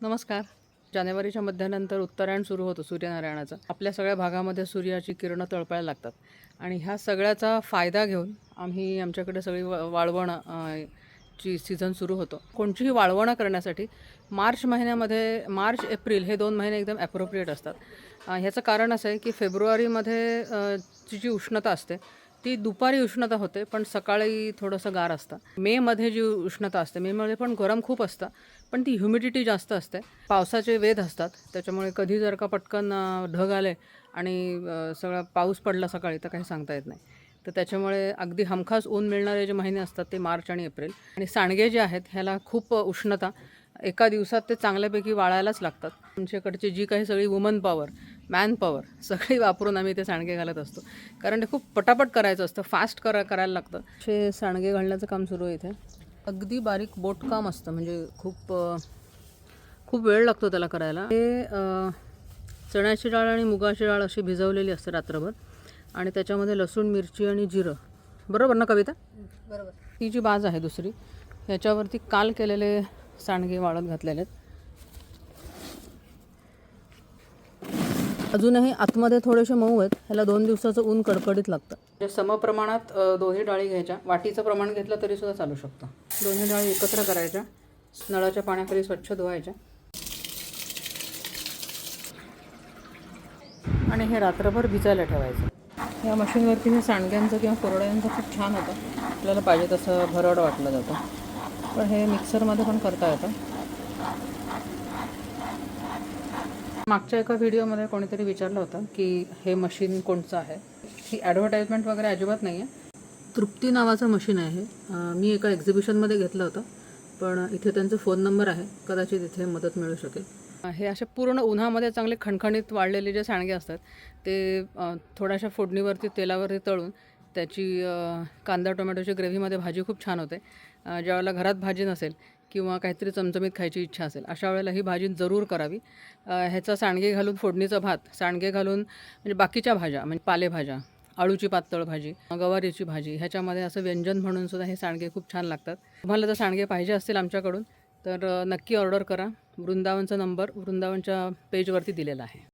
नमस्कार. जानेवारीच्या मध्यानंतर उत्तरायण सुरू होतं सूर्यनारायणाचं. आपल्या सगळ्या भागामध्ये सूर्याची किरणं तळपायला लागतात आणि ह्या सगळ्याचा फायदा घेऊन आम्ही आमच्याकडे सगळी वाळवण ची सीझन सुरू होतो. कोणतीही वाळवणं करण्यासाठी मार्च महिन्यामध्ये मार्च एप्रिल हे 2 महिने एकदम ॲप्रोप्रिएट असतात. ह्याचं कारण असं आहे की फेब्रुवारीमध्ये जी उष्णता असते ती दुपारी उष्णता होते, पण सकाळी थोडंसं गार असतं. मेमध्ये जी उष्णता असते, मेमध्ये पण गरम खूप असतं, पण ती ह्युमिडिटी जास्त असते. पावसाचे वेध असतात, त्याच्यामुळे कधी जर का पटकन ढग आले आणि सगळा पाऊस पडला सकाळी तर काही सांगता येत नाही. तर त्याच्यामुळे अगदी हमखास ऊन मिळणारे जे महिने असतात ते मार्च आणि एप्रिल. आणि सांडगे जे आहेत ह्याला खूप उष्णता, एका दिवसात ते चांगल्यापैकी वाळायलाच लागतात. आमच्याकडची जी काही सगळी वुमन पॉवर, मॅन पॉवर सगळी वापरून आम्ही ते सांडगे घालत असतो, कारण ते खूप पटापट करायचं असतं, फास्ट करायला लागतं. असे सांडगे घालण्याचं काम सुरू आहे इथे. अगदी बारीक बोटकाम असतं, म्हणजे खूप वेळ लागतो त्याला करायला. हे चण्याची डाळ आणि मुगाची डाळ अशी भिजवलेली असते रात्रभर, आणि त्याच्यामध्ये लसूण, मिरची आणि जिरं. बरोबर ना कविता? बरोबर. ही जी बाज आहे दुसरी, ह्याच्यावरती काल केलेले सांडगे वाळत घातलेले आहेत. अजूनही आतमध्ये थोडेसे मऊ आहेत, ह्याला 2 दिवसाचं ऊन कडकडीत लागतं. म्हणजे समप्रमाणात दोन्ही डाळी घ्यायच्या. वाटीचं प्रमाण घेतलं तरीसुद्धा चालू शकतं. दोन्ही डाळी एकत्र करायच्या, नळाच्या पाण्याखाली स्वच्छ धुवायच्या आणि हे रात्रभर भिजायला ठेवायचं. या मशीनवरती हे सांडग्यांचं किंवा कुरड्यांचं खूप छान होतं. आपल्याला पाहिजे तसं भरड वाटलं जातं, पण हे मिक्सरमध्ये पण करता येतं. मागच्या एका व्हिडिओमध्ये कोणीतरी विचारलं होतं की हे मशीन कोणचं आहे. ही ॲडव्हर्टाईजमेंट वगैरे अजिबात नाही आहे. तृप्ती नावाचं मशीन आहे. मी एका एक्झिबिशनमध्ये घेतलं होतं, पण इथे त्यांचा फोन नंबर आहे, कदाचित इथे मदत मिळू शकेल. हे असे पूर्ण उन्हामध्ये चांगले खणखणीत वाळलेले जे सांडगे असतात ते थोड्याशा फोडणीवरती तेलावरती तळून त्याची कांदा टोमॅटोची ग्रेव्हीमध्ये भाजी खूप छान होते. ज्यावेळेला घरात भाजी नसेल किंवा काहीतरी चमचमीत खायची इच्छा असेल, अशा वेळेला ही भाजी जरूर करावी. ह्याचा सांडगे घालून फोडणीचा भात, सांडगे घालून म्हणजे बाकीच्या भाज्या, म्हणजे पालेभाज्या, आळूची पातळ भाजी, गवारीची भाजी, ह्याच्यामध्ये असं व्यंजन म्हणून सुद्धा हे सांडगे खूप छान लागतात. तुम्हाला जर सांडगे पाहिजे असतील आमच्याकडून तर नक्की ऑर्डर करा. वृंदावनचा नंबर वृंदावनच्या पेजवरती दिलेला आहे.